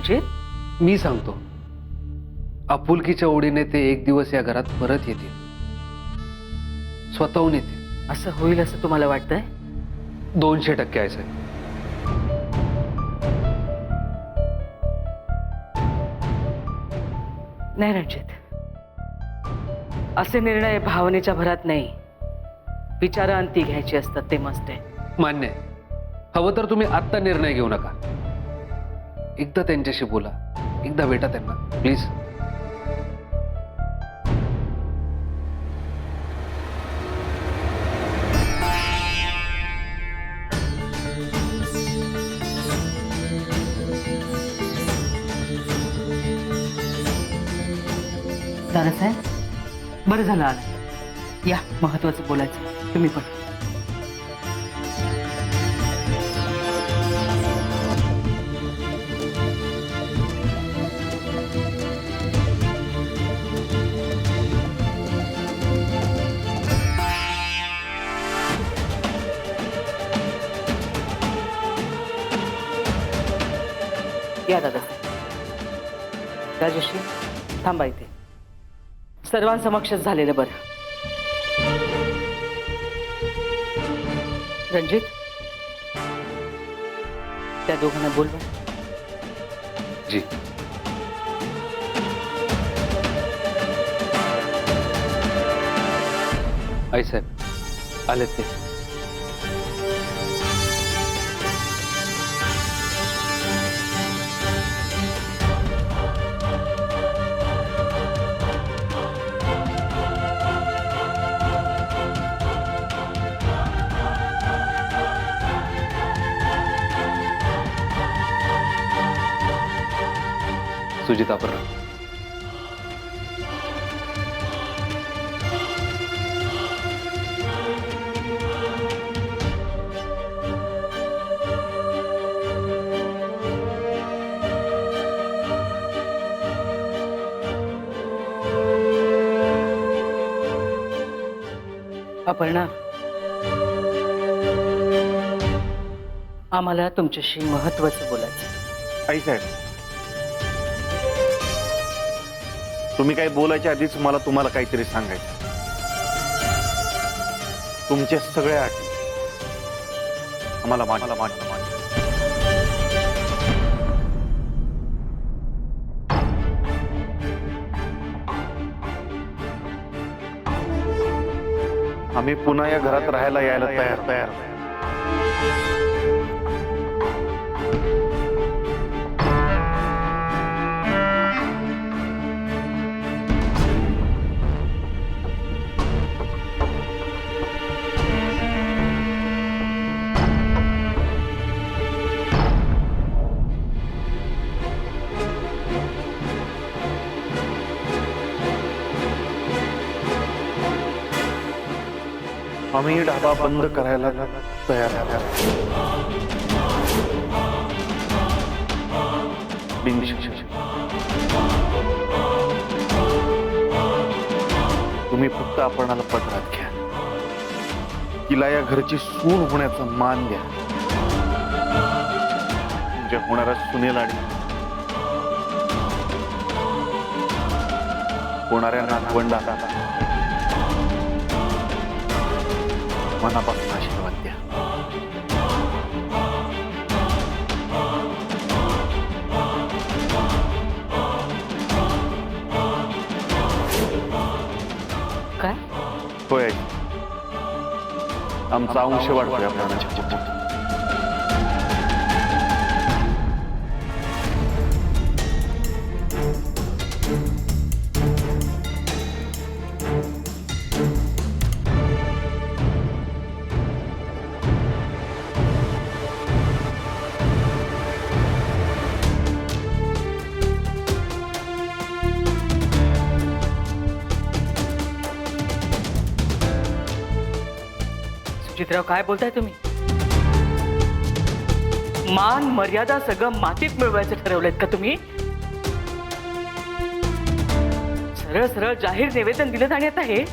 रणजित, मी सांगतो, आपुलकीच्या ओढीने ते एक दिवस या घरात परत येतील, स्वतःहून येतील. असं होईल असं तुम्हाला वाटतंय? 200% आहे साहेब. नाही रणजित, असे निर्णय भावनेच्या भरात नाही, विचारांती घ्यायची असतात, ते मस्त आहे. मान्य आहे. हवं तर तुम्ही आत्ता निर्णय घेऊ नका, एकदा त्यांच्याशी बोला, एकदा भेटा त्यांना प्लीज. दादासाहेब, बरं झालं आलं. या, महत्वाचं बोलायचं. तुम्ही पण. या दादासाहेब. राजश्री, थांबा इथे. सर्वांसमक्षच झालेलं बरं. रणजित, त्या दोघांना बोलवा. जी. आई साहेब आलेत ते. सुजिता अपर्णा, अपर्णा, आम्हाला तुमच्याशी महत्वाचं बोलायचं. आई साहेब, तुम्ही काही बोलायच्या आधीच मला तुम्हाला काहीतरी सांगायचं. तुमच्या सगळ्या अटी आम्हाला मान्य. आम्ही पुन्हा या घरात राहायला यायला तयार. आम्ही ढाबा बंद करायला तयार. तुम्ही फक्त आपणाला पदरात घ्या, तिला या घरची सून होण्याचा मान द्या. म्हणजे होणारा सुनेल आणि होणाऱ्या नातवंडाला मनापासून आशीर्वाद द्या. काय? होय, आमचा अंश वाढतोय प्राणाच्या पोटात. चित्राव, काय बोलताय तुम्ही? मान मर्यादा सगळं मातीत मिळवायचं ठरवलंय का तुम्ही? सरळ सरळ जाहीर निवेदन दिलं जाण्यात आहे.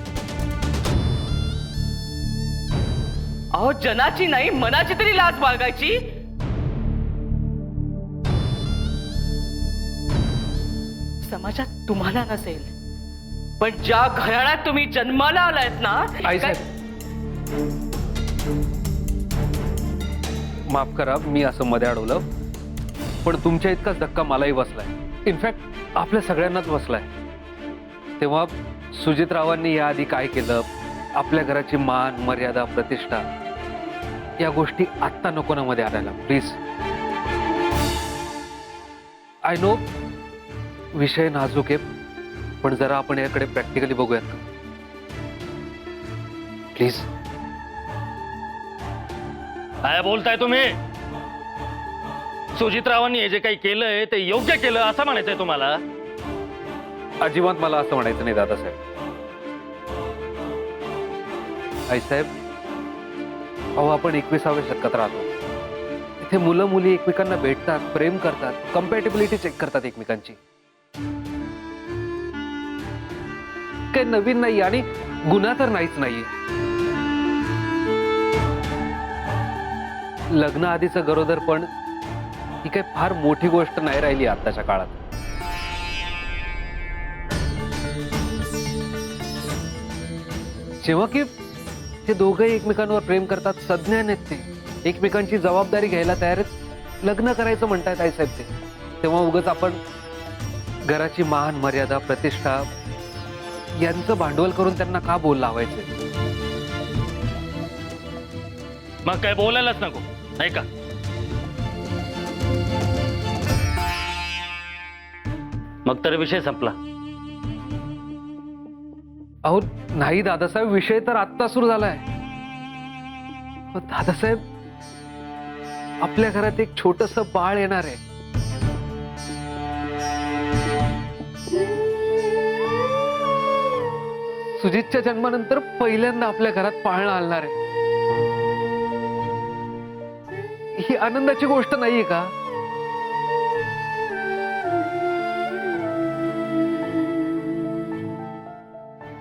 अहो, जनाची नाही मनाची तरी लाज बाळगायची. समाजात तुम्हाला नसेल, पण ज्या घराण्यात तुम्ही जन्माला आलायत ना, आईसाहेब, माफ करा मी असं मध्ये अडवलं, पण तुमच्या इतकाच धक्का मलाही बसलाय. इनफॅक्ट आपल्या सगळ्यांनाच बसलाय. तेव्हा सुजितरावांनी याआधी काय केलं, आपल्या घराची मान मर्यादा प्रतिष्ठा या गोष्टी आत्ता नको ना मध्ये आणायला प्लीज. आय नो विषय नाजूक आहे, पण जरा आपण याकडे प्रॅक्टिकली बघूयात का प्लीज. काय बोलताय तुम्ही? सुजितरावांनी हे जे काही केलंय ते योग्य केलं असं म्हणायचंय तुम्हाला? अजिबात मला असं म्हणायचं नाही दादासाहेब. आईसाहेब, अहो आपण 21व्या शतकात राहतो. इथे मुलं मुली एकमेकांना भेटतात, प्रेम करतात, कम्पॅटिबिलिटी चेक करतात एकमेकांची. काही नवीन नाही आणि गुन्हा तर नाहीच नाहीये. लग्न आधीचं गरोदरपण ही काही फार मोठी गोष्ट नाही राहिली आताच्या काळात. जेव्हा की ते दोघंही एकमेकांवर प्रेम करतात, सज्ञान आहेत ते, एकमेकांची जबाबदारी घ्यायला तयार आहेत, लग्न करायचं म्हणतायत आईसाहेब ते, तेव्हा उगाच आपण घराची मान मर्यादा प्रतिष्ठा यांचं भांडवल करून त्यांना का बोल लावायचे? मग काय बोलायलाच नको नाही का? मग तर विषय संपला. अहो नाही दादासाहेब, विषय तर आत्ता सुरू झालाय. दादासाहेब, आपल्या घरात एक छोटस बाळ येणार आहे. सुजितच्या जन्मानंतर पहिल्यांदा आपल्या घरात पाळणं आलणार आहे. ही आनंदाची गोष्ट नाहीये का?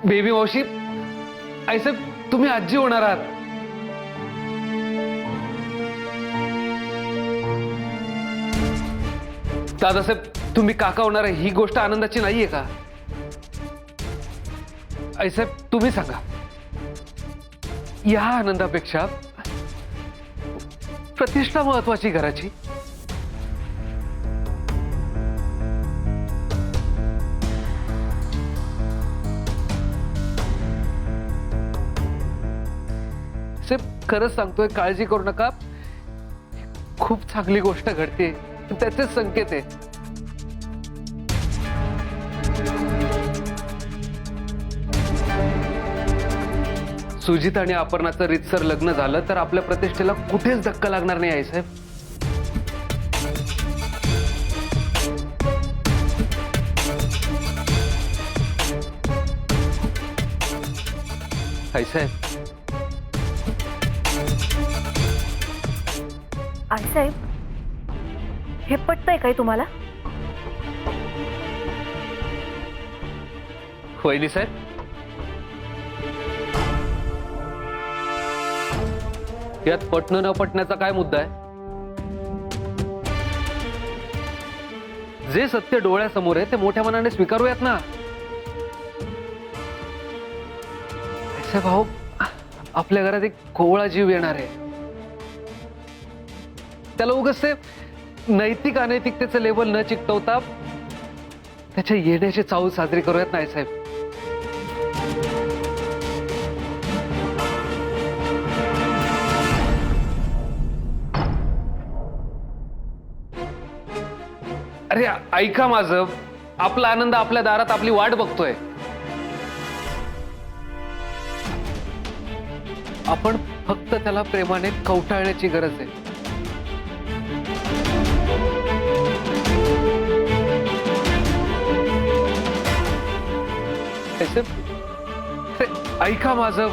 बेबी मावशी, आईसाहेब तुम्ही आजी होणार आहात. दादासाहेब तुम्ही काका होणार आहे, ही गोष्ट आनंदाची नाहीये का? आईसाहेब तुम्ही सांगा, या आनंदापेक्षा प्रतिष्ठा महत्वाची घराची. खरंच सांगतोय, काळजी करू नका, खूप चांगली गोष्ट घडते, त्याचेच संकेत आहे. सुजित आणि अपर्णाचं रीतसर लग्न झालं तर आपल्या प्रतिष्ठेला कुठेच धक्का लागणार नाही आईसाहेब. आईसाहेब, आईसाहेब, हे पटतंय काय तुम्हाला? वहिनी साहेब, यात पटणं न पटण्याचा काय मुद्दा आहे? जे सत्य डोळ्यासमोर आहे ते मोठ्या मनाने स्वीकारूयात ना. भाऊ, आपल्या घरात एक कोवळा जीव येणार आहे, त्याला उगाच ते नैतिक अनैतिकतेचं लेबल न चिकटवता त्याच्या येण्याची चाहूल साजरी करूयात नाही साहेब. अरे ऐका माझं, आपला आनंद आपल्या दारात आपली वाट बघतोय. आपण फक्त त्याला प्रेमाने कवटाळण्याची गरज आहे. ऐका माझं,